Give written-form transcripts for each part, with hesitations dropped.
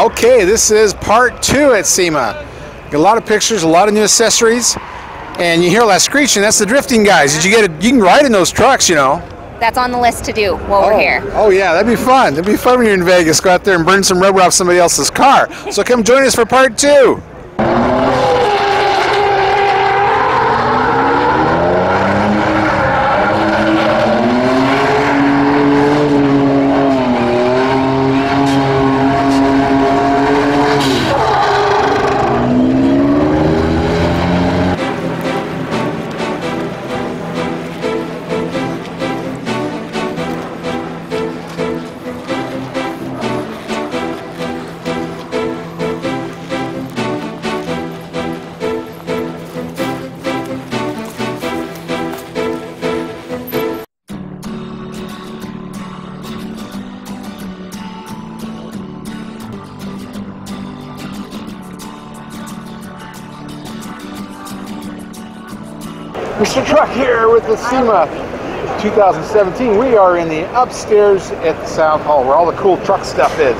Okay, this is part 2 at SEMA. Got a lot of pictures, a lot of new accessories, and you hear all that screeching. That's the drifting guys. Did you get it? You can ride in those trucks, you know. That's on the list to do while we're here. Oh yeah, that'd be fun. That'd be fun when you're in Vegas. Go out there and burn some rubber off somebody else's car. So come join us for part 2. Mr. Truck here with the SEMA 2017. We are in the upstairs at the South Hall where all the cool truck stuff is.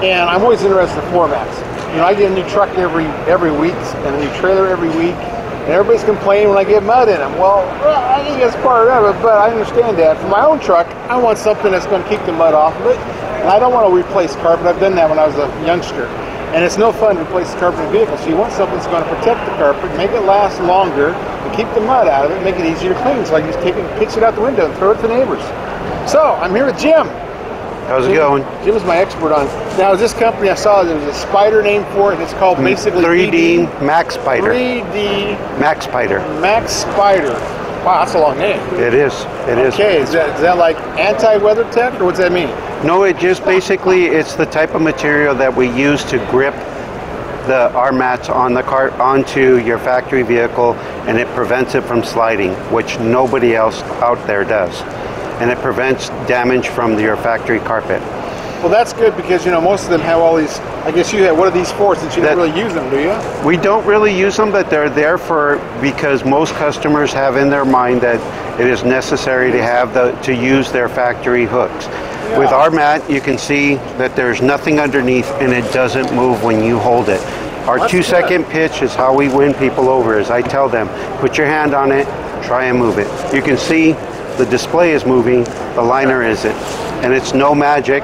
And I'm always interested in formats. You know, I get a new truck every week and a new trailer every week. And everybody's complaining when I get mud in them. Well, I think that's part of it, but I understand that. For my own truck, I want something that's going to keep the mud off of it. And I don't want to replace carpet. I've done that when I was a youngster. And it's no fun to replace the carpet in a vehicle. So you want something that's going to protect the carpet, make it last longer, and keep the mud out of it, make it easier to clean. So I can just take it and pitch it out the window and throw it to neighbors. So I'm here with Jim. How's it going? Jim is my expert on. Now this company I saw there was a spider name for it. It's called basically 3D Max Spider. 3D Max Spider. Max Spider. Wow, that's a long name. It is. It is. Okay, is that like anti-weather tech, or what's that mean? No, it just basically it's the type of material that we use to grip our mats on the cart onto your factory vehicle, and it prevents it from sliding, which nobody else out there does, and it prevents damage from your factory carpet. Well, that's good because, you know, most of them have all these, I guess you have, what are these for, since you don't really use them, do you? We don't really use them, but they're there because most customers have in their mind that it is necessary to have to use their factory hooks. Yeah. With our mat, you can see that there's nothing underneath and it doesn't move when you hold it. Our 2-second pitch is how we win people over, is I tell them, put your hand on it, try and move it. You can see the display is moving, the liner isn't, and it's no magic.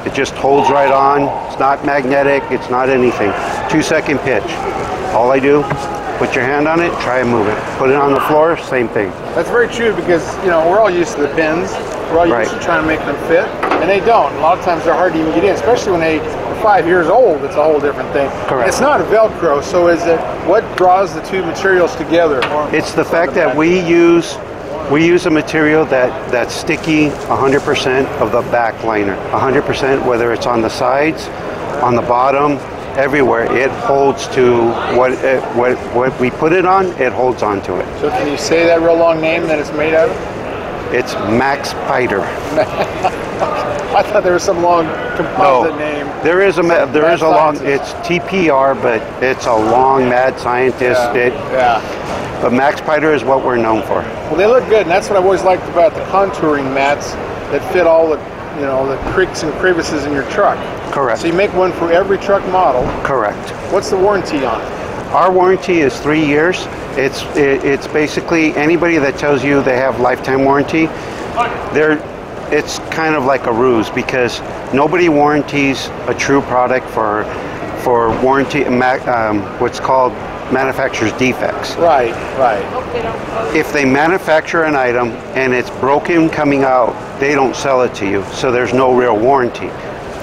It just holds right on. It's not magnetic. It's not anything. 2-second pitch. All I do, put your hand on it, try and move it. Put it on the floor, same thing. That's very true because, you know, we're all used to the pins. We're all used to trying to make them fit, and they don't. A lot of times they're hard to even get in, especially when they're 5 years old. It's a whole different thing. Correct. It's not a Velcro, so is it, what draws the two materials together? It's the fact that we use a material that's sticky 100% of the back liner, 100%, whether it's on the sides, on the bottom, everywhere. It holds to what we put it on, it holds on to it. So can you say that real long name that it's made out of? It's Max Spider. I thought there was some long composite name. There is a long, it's TPR, but it's a long mad scientist. But Max Spider is what we're known for. Well, they look good, and that's what I've always liked about the contouring mats that fit all the, you know, the creaks and crevices in your truck. Correct. So you make one for every truck model. Correct. What's the warranty on it? Our warranty is 3 years. It's basically anybody that tells you they have lifetime warranty, it's kind of like a ruse because nobody warranties a true product for warranty, what's called manufacturer's defects. Right. If they manufacture an item and it's broken coming out, they don't sell it to you, so there's no real warranty.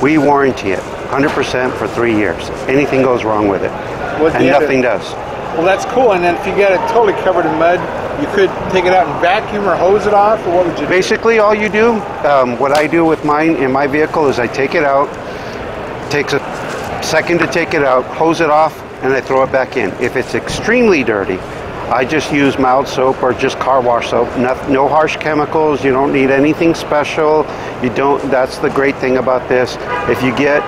We warranty it 100% for 3 years. Anything goes wrong with it, and nothing does. Well, that's cool. And then if you get it totally covered in mud, you could take it out and vacuum or hose it off, or what would you do? Basically, all you do, what I do with mine in my vehicle is I take it out, takes a second to take it out, hose it off, and I throw it back in. If it's extremely dirty, I just use mild soap or just car wash soap. No harsh chemicals. You don't need anything special. You don't. That's the great thing about this. If you get,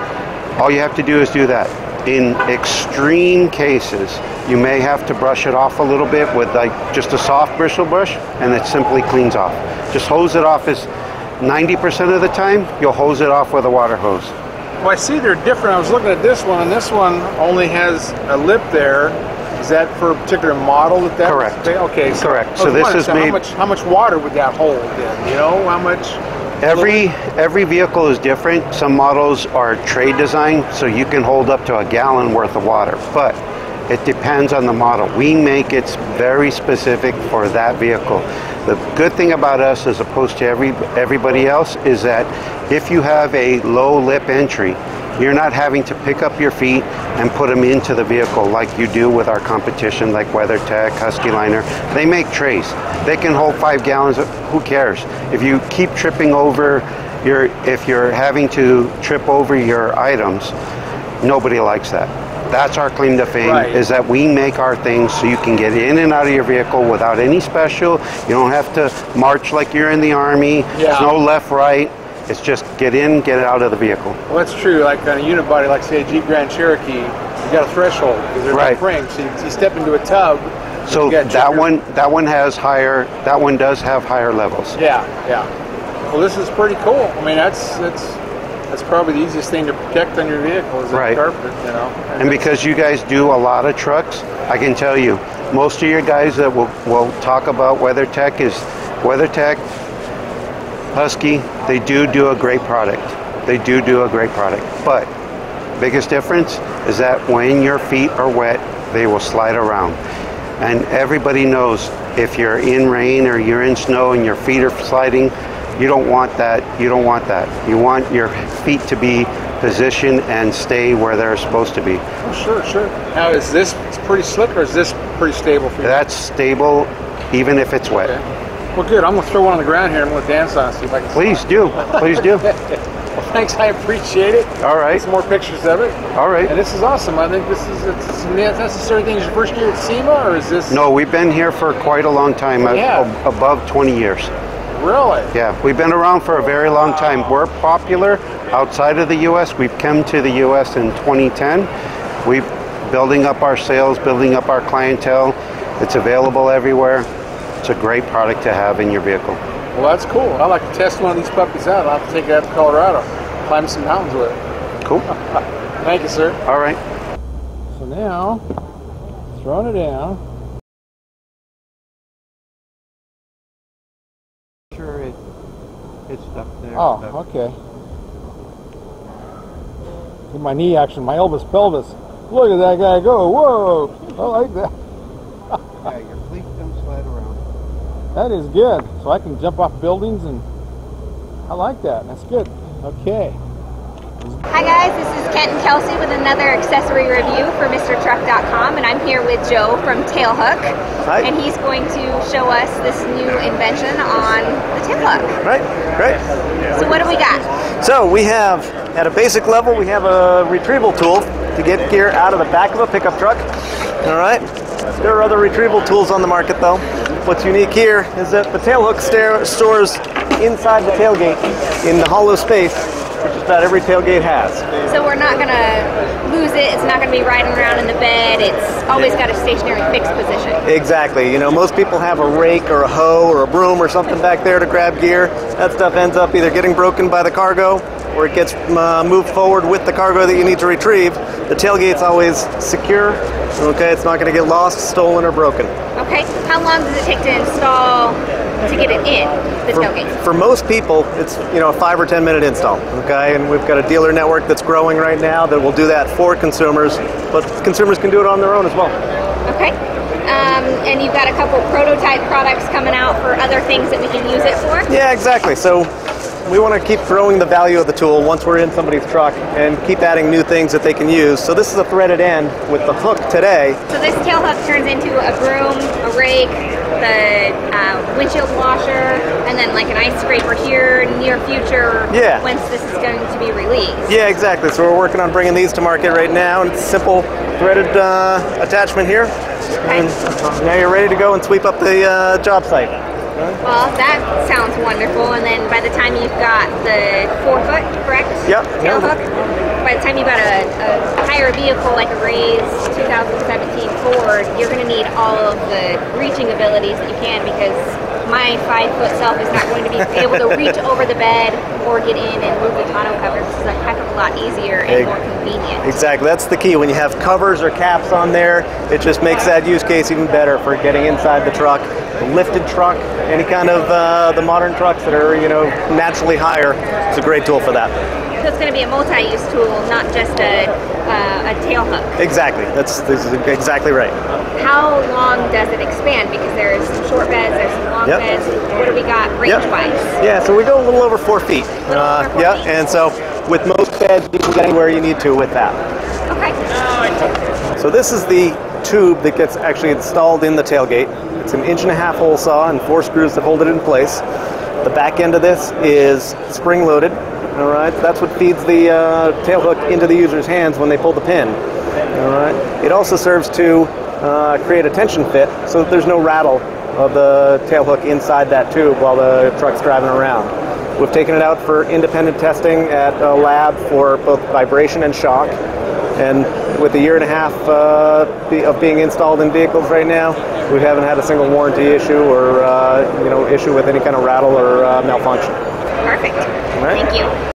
all you have to do is do that. In extreme cases, you may have to brush it off a little bit with like just a soft bristle brush, and it simply cleans off. Just hose it off as 90% of the time, you'll hose it off with a water hose. Well, I see they're different. I was looking at this one, and this one only has a lip there. Is that for a particular model? Correct. Okay. So, correct. So this is made. How much water would that hold then? You know, how much? Every vehicle is different. Some models are trade design, so you can hold up to a gallon worth of water. But it depends on the model. We make it very specific for that vehicle. The good thing about us, as opposed to everybody else, is that if you have a low lip entry, you're not having to pick up your feet and put them into the vehicle like you do with our competition, like WeatherTech, Husky Liner. They make trays. They can hold 5 gallons. Who cares? If you keep tripping over if you're having to trip over your items, nobody likes that. That's our claim to fame, right. Is that we make our things so you can get in and out of your vehicle without any special. You don't have to march like you're in the Army. Yeah. There's no left, right. It's just get in, get out of the vehicle. Well, that's true. Like on a unibody, like say a Jeep Grand Cherokee, you got a threshold because there's no frame. So you step into a tub. So that one has higher. That one does have higher levels. Yeah. Well, this is pretty cool. I mean, that's probably the easiest thing to protect on your vehicle is a carpet, you know. And because you guys do a lot of trucks, I can tell you, most of your guys that will talk about WeatherTech is WeatherTech, Husky. They do a great product. They do a great product. But biggest difference is that when your feet are wet, they will slide around. And everybody knows if you're in rain or you're in snow and your feet are sliding, you don't want that. You don't want that. You want your feet to be positioned and stay where they're supposed to be. Oh, sure. Now, is this pretty slick or is this pretty stable for you? That's stable, even if it's wet. Okay. Well, good. I'm going to throw one on the ground here and I'm going to dance on it, see if I can. Please do. Well, thanks. I appreciate it. All right. Some more pictures of it. All right. And this is awesome. I think it's necessary thing. Is your first year at SEMA or is this? No, we've been here for quite a long time. Above 20 years. Really? Yeah, we've been around for a very long time. We're popular outside of the U.S. We've come to the U.S. in 2010. We're building up our sales, building up our clientele. It's available everywhere. It's a great product to have in your vehicle. Well, that's cool. I'd like to test one of these puppies out. I'll have to take it out to Colorado, climb some mountains with it. Cool. Thank you, sir. All right. So now, throwing it down. Sure, it's stuck there. Oh, okay. Get my knee action, my Elvis pelvis. Look at that guy go. Whoa! I like that. Yeah, your feet don't slide around. That is good. So I can jump off buildings and I like that. That's good. Okay. Hi guys, this is Kent and Kelsey with another accessory review for MrTruck.com, and I'm here with Joe from Tailhook. Hi. And he's going to show us this new invention on the Tailhook. Right, great. So what do we got? So we have, at a basic level, we have a retrieval tool to get gear out of the back of a pickup truck. All right. There are other retrieval tools on the market though. What's unique here is that the Tailhook stores inside the tailgate in the hollow space, which just about every tailgate has. So we're not going to lose it. It's not going to be riding around in the bed. It's always got a stationary fixed position. Exactly. You know, most people have a rake or a hoe or a broom or something back there to grab gear. That stuff ends up either getting broken by the cargo or it gets moved forward with the cargo that you need to retrieve. The tailgate's always secure. Okay, it's not going to get lost, stolen, or broken. Okay. How long does it take to install to get it in the tailgate? For most people, it's a 5 or 10 minute install. Okay, and we've got a dealer network that's growing right now that will do that for consumers, but consumers can do it on their own as well. Okay. And you've got a couple prototype products coming out for other things that we can use it for? Yeah, exactly. So we want to keep growing the value of the tool once we're in somebody's truck and keep adding new things that they can use. So this is a threaded end with the hook today. So this tail hook turns into a broom, a rake, the windshield washer, and then like an ice scraper here in near future once this is going to be released. Yeah, exactly. So we're working on bringing these to market right now. And it's a simple threaded attachment here. Okay. And now you're ready to go and sweep up the job site. Well, that sounds wonderful. And then by the time you've got the 4-foot, correct? Yep. Tail hook, by the time you've got a entire vehicle, like a raised 2017 Ford, you're going to need all of the reaching abilities that you can, because my 5-foot self is not going to be able to reach over the bed or get in and move the tonneau covers. It's a heck of a lot easier and more convenient. Exactly, that's the key. When you have covers or caps on there, it just makes that use case even better for getting inside the truck. The lifted truck, any kind of the modern trucks that are, you know, naturally higher, it's a great tool for that. So it's going to be a multi-use tool, not just a tail hook. Exactly. This is exactly right. How long does it expand? Because there's some short beds, there's some long beds. What do we got range-wise? Yeah, so we go a little over 4 feet. Feet. And so with most beds, you can get anywhere you need to with that. Okay. So this is the tube that gets actually installed in the tailgate. It's an 1.5-inch hole saw and 4 screws that hold it in place. The back end of this is spring-loaded. All right, that's what feeds the tail hook into the user's hands when they pull the pin. All right, it also serves to create a tension fit so that there's no rattle of the tail hook inside that tube while the truck's driving around. We've taken it out for independent testing at a lab for both vibration and shock. And with a 1.5 years of being installed in vehicles right now, we haven't had a single warranty issue or issue with any kind of rattle or malfunction. Perfect. All right. Thank you.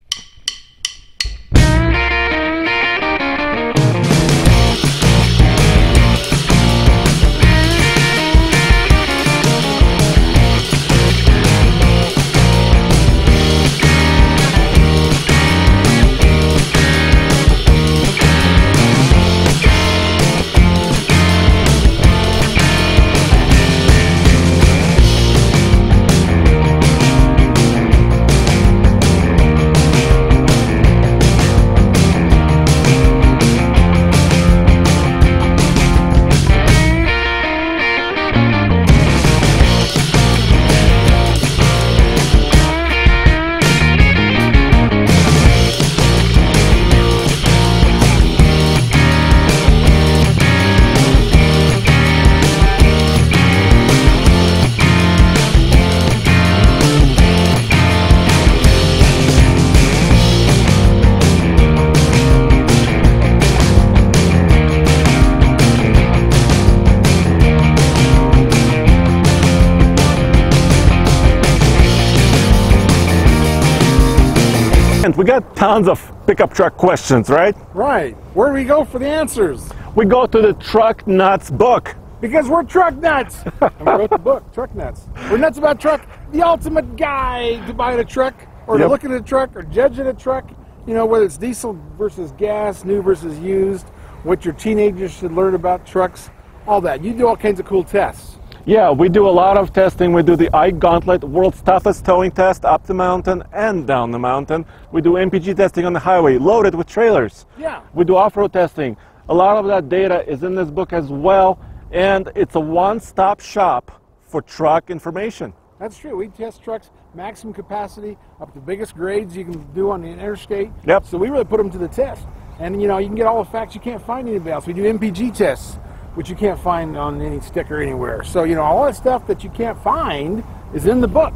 We got tons of pickup truck questions, right? Right. Where do we go for the answers? We go to the Truck Nuts book. Because we're truck nuts. And we wrote the book, Truck Nuts. We're nuts about truck, the ultimate guide to buying a truck, or to looking at a truck, or judging a truck. You know, whether it's diesel versus gas, new versus used, what your teenagers should learn about trucks, all that. You do all kinds of cool tests. Yeah, we do a lot of testing. We do the iGauntlet, world's toughest towing test, up the mountain and down the mountain. We do MPG testing on the highway, loaded with trailers. Yeah. We do off-road testing. A lot of that data is in this book as well, and it's a one-stop shop for truck information. That's true. We test trucks, maximum capacity, up to the biggest grades you can do on the interstate. Yep. So we really put them to the test. And, you know, you can get all the facts you can't find anywhere else. We do MPG tests, which you can't find on any sticker anywhere. So, you know, all that stuff that you can't find is in the book.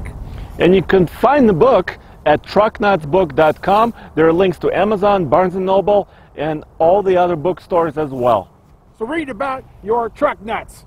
And you can find the book at trucknutsbook.com. There are links to Amazon, Barnes & Noble, and all the other bookstores as well. So read about your truck nuts.